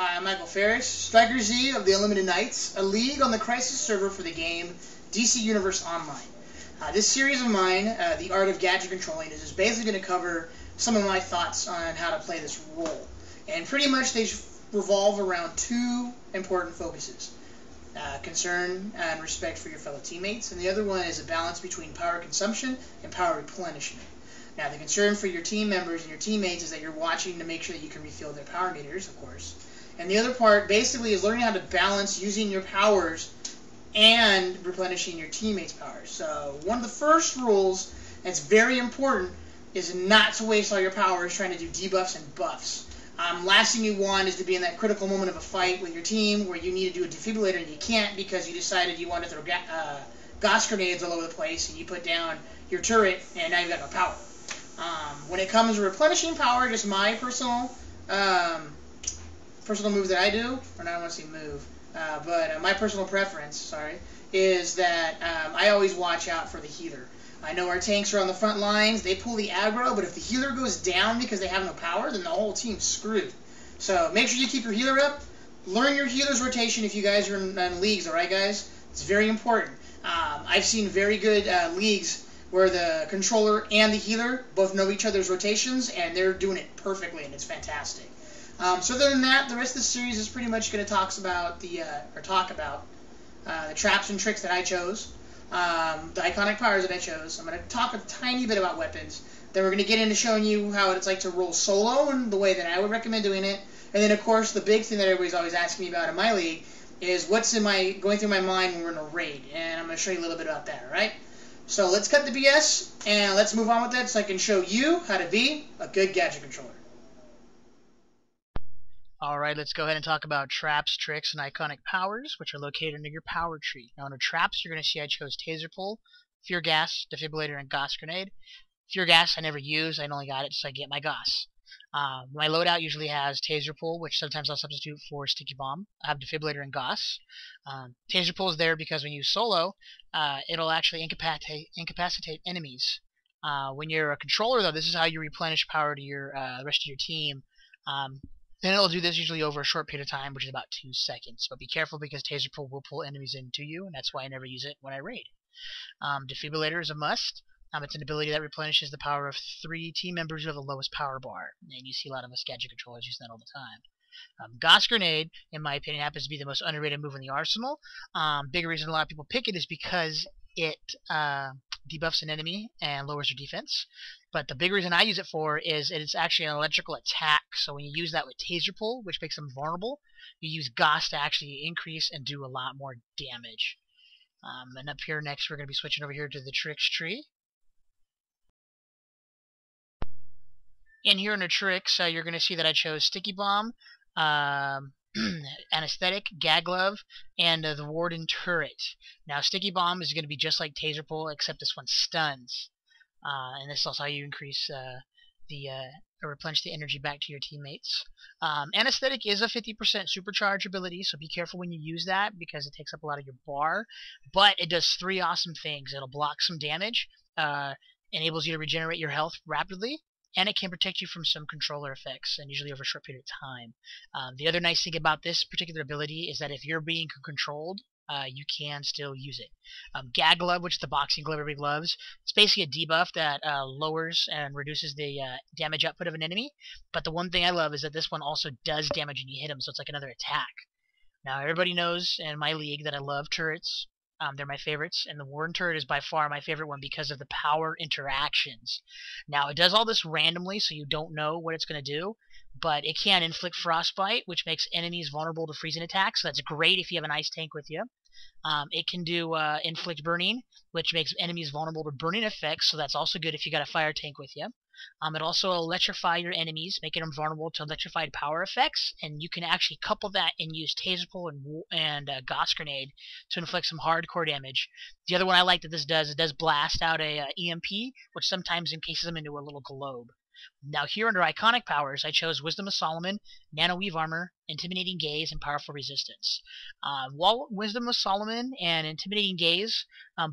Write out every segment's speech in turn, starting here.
Hi, I'm Michael Phariss, Striker Z of the Unlimited Knights, a league on the Crisis server for the game DC Universe Online. This series of mine, The Art of Gadget Controlling, is just basically going to cover some of my thoughts on how to play this role. And pretty much they revolve around two important focuses. Concern and respect for your fellow teammates, and the other one is a balance between power consumption and power replenishment. Now, the concern for your team members and your teammates is that you're watching to make sure that you can refill their power meters, of course. And the other part basically is learning how to balance using your powers and replenishing your teammates' powers. So one of the first rules that's very important is not to waste all your powers trying to do debuffs and buffs. Last thing you want is to be in that critical moment of a fight with your team where you need to do a defibrillator and you can't because you decided you want to throw gas grenades all over the place and you put down your turret and now you've got no power. When it comes to replenishing power, just my personal move that I do, or not, I want to say move, but my personal preference, is that I always watch out for the healer. I know our tanks are on the front lines, they pull the aggro, but if the healer goes down because they have no power, then the whole team's screwed. So make sure you keep your healer up. Learn your healer's rotation if you guys are in leagues, alright guys? It's very important. I've seen very good leagues where the controller and the healer both know each other's rotations, and they're doing it perfectly, and it's fantastic. So other than that, the rest of the series is pretty much going to talk about the traps and tricks that I chose, the iconic powers that I chose. I'm going to talk a tiny bit about weapons. Then we're going to get into showing you how it's like to roll solo and the way that I would recommend doing it. And then, of course, the big thing that everybody's always asking me about in my league is what's going through my mind when we're in a raid. And I'm going to show you a little bit about that, all right? So let's cut the BS and let's move on with that so I can show you how to be a good gadget controller. Alright, let's go ahead and talk about traps, tricks, and iconic powers, which are located under your power tree. Now, under traps, you're going to see I chose Taser Pull, Fear Gas, Defibrillator, and Gas Grenade. Fear Gas I never use, I only got it so I get my Gas. My loadout usually has Taser Pull, which sometimes I'll substitute for Sticky Bomb. I have Defibrillator and Gas. Taser Pull is there because when you solo, it'll actually incapacitate enemies. When you're a controller, though, this is how you replenish power to your the rest of your team. Then it'll do this usually over a short period of time, which is about 2 seconds. But be careful because Taser Pull will pull enemies into you, and that's why I never use it when I raid. Defibrillator is a must. It's an ability that replenishes the power of 3 team members who have the lowest power bar. And you see a lot of us gadget controllers using that all the time. Gas Grenade, in my opinion, happens to be the most underrated move in the arsenal. Big reason a lot of people pick it is because it debuffs an enemy and lowers their defense. But the big reason I use it for is it's actually an electrical attack. So when you use that with Taser Pull, which makes them vulnerable, you use Gas to actually increase and do a lot more damage. And up here next, we're going to be switching over here to the tricks tree. In here in the tricks, you're going to see that I chose Sticky Bomb, Anesthetic, Gag Glove, and the Warden Turret. Now, Sticky Bomb is going to be just like Taser Pull, except this one stuns. And this is also how you increase or replenish the energy back to your teammates. Anesthetic is a 50% supercharge ability, so be careful when you use that because it takes up a lot of your bar. But it does 3 awesome things. It'll block some damage, enables you to regenerate your health rapidly, and it can protect you from some controller effects, and usually over a short period of time. The other nice thing about this particular ability is that if you're being controlled, you can still use it. Gag Glove, which is the boxing glove everybody loves, it's basically a debuff that lowers and reduces the damage output of an enemy. But the one thing I love is that this one also does damage when you hit them, so it's like another attack. Now, everybody knows in my league that I love turrets. They're my favorites, and the Warden Turret is by far my favorite one because of the power interactions. Now, it does all this randomly, so you don't know what it's going to do, but it can inflict Frostbite, which makes enemies vulnerable to freezing attacks, so that's great if you have an ice tank with you. It can do inflict burning, which makes enemies vulnerable to burning effects, so that's also good if you got a fire tank with you. It also electrify your enemies, making them vulnerable to electrified power effects, and you can actually couple that and use Taser Pull and Gas Grenade to inflict some hardcore damage. The other one I like that this does, it does blast out a EMP, which sometimes encases them into a little globe. Now here under iconic powers, I chose Wisdom of Solomon, Nano Weave Armor, Intimidating Gaze, and Powerful Resistance. While Wisdom of Solomon and Intimidating Gaze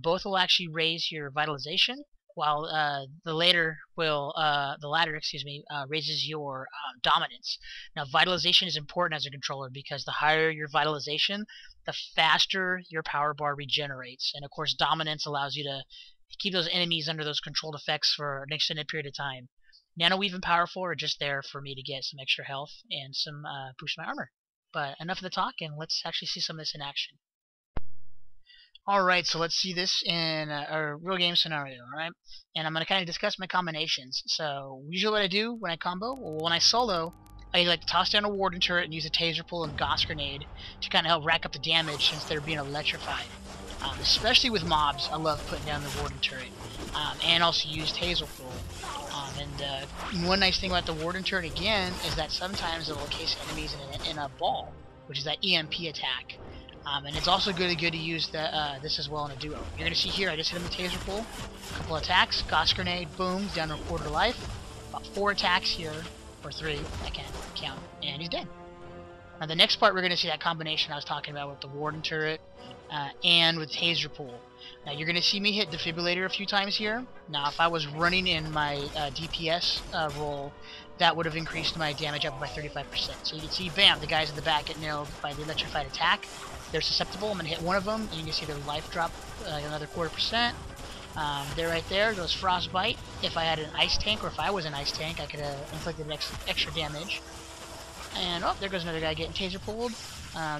both will actually raise your vitalization, while the latter, excuse me, raises your dominance. Now, vitalization is important as a controller because the higher your vitalization, the faster your power bar regenerates. And of course, dominance allows you to keep those enemies under those controlled effects for an extended period of time. Nano Weave and Powerful are just there for me to get some extra health and some boost to my armor. But enough of the talk, and let's actually see some of this in action. Alright, so let's see this in a real game scenario, alright? And I'm going to kind of discuss my combinations. So, usually what I do when I combo, or when I solo, I like to toss down a Warden Turret and use a Taser Pull and Gauss Grenade to kind of help rack up the damage since they're being electrified. Especially with mobs, I love putting down the Warden Turret. And also use Taser Pull. One nice thing about the Warden Turret again is that sometimes it will encase enemies in a ball, which is that EMP attack. And it's also good to use this as well in a duo. You're going to see here, I just hit him with Taser Pull, a couple attacks, Gauss Grenade, boom, down to a quarter life, about 4 attacks here, or 3, I can't count, and he's dead. Now the next part we're going to see that combination I was talking about with the Warden Turret and with Taser Pull. Now you're going to see me hit Defibrillator a few times here. Now if I was running in my DPS role, that would have increased my damage up by 35%. So you can see, bam, the guys in the back get nailed by the electrified attack. They're susceptible. I'm going to hit one of them, and you can see their life drop another 0.25%. They're right there. Goes Frostbite. If I had an ice tank, or if I was an ice tank, I could have inflicted extra damage. And, oh, there goes another guy getting Taser pulled.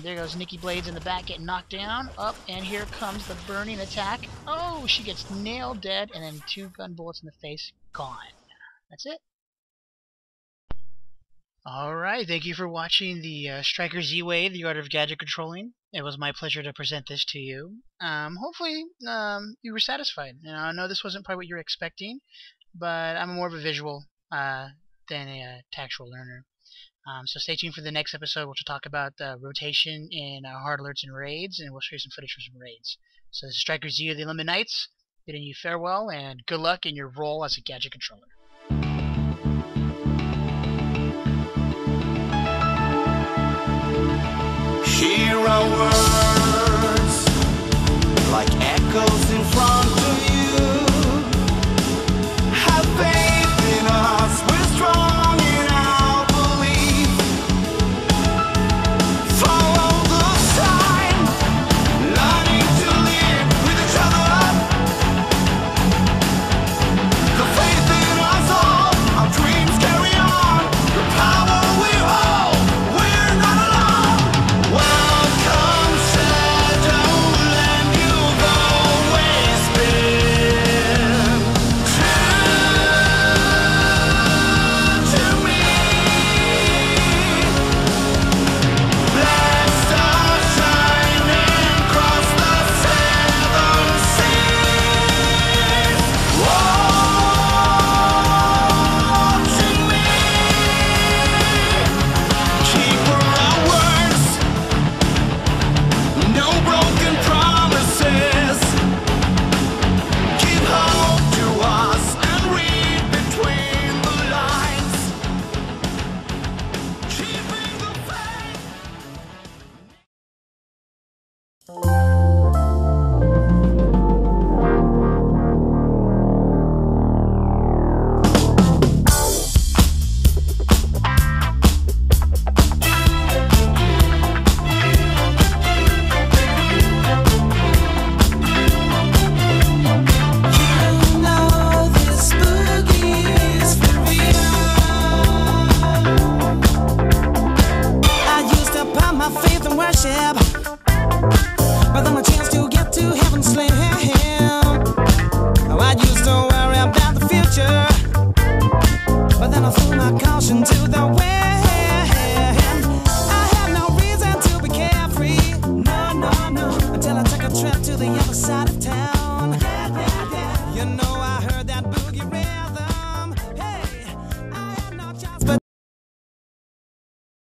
There goes Nikki Blades in the back getting knocked down. Up, and here comes the burning attack. Oh, she gets nailed dead, and then 2 gun bullets in the face. Gone. That's it. Alright, thank you for watching the Striker Z-Wave, the Art of Gadget Controlling. It was my pleasure to present this to you. Hopefully, you were satisfied. You know, I know this wasn't probably what you were expecting, but I'm more of a visual than a tactual learner. So stay tuned for the next episode, which will talk about rotation in hard alerts and raids, and we'll show you some footage from some raids. So this is Striker Z of the Unlimited Knights, bidding you farewell, and good luck in your role as a gadget controller. Hear our words like echoes in front of you. Have faith in us, we're strong in our belief. Follow the sign, learning to live with each other. The faith in us all, our dreams carry on. The power we hold, we're not alone. Welcome, shadow, and you've always been true to me. Black star shining across the 7 seas, watching me. Keep our words, no broken promises. Give hope to us and read between the lines. Keeping the faith. You know this boogie is for real. I used to put my faith in worship, but then a chance to get to heaven slim. I used to worry about the future, but then I threw my caution to the wind. I had no reason to be carefree, no, until I took a trip to the other side of town. You know I heard that boogie rhythm.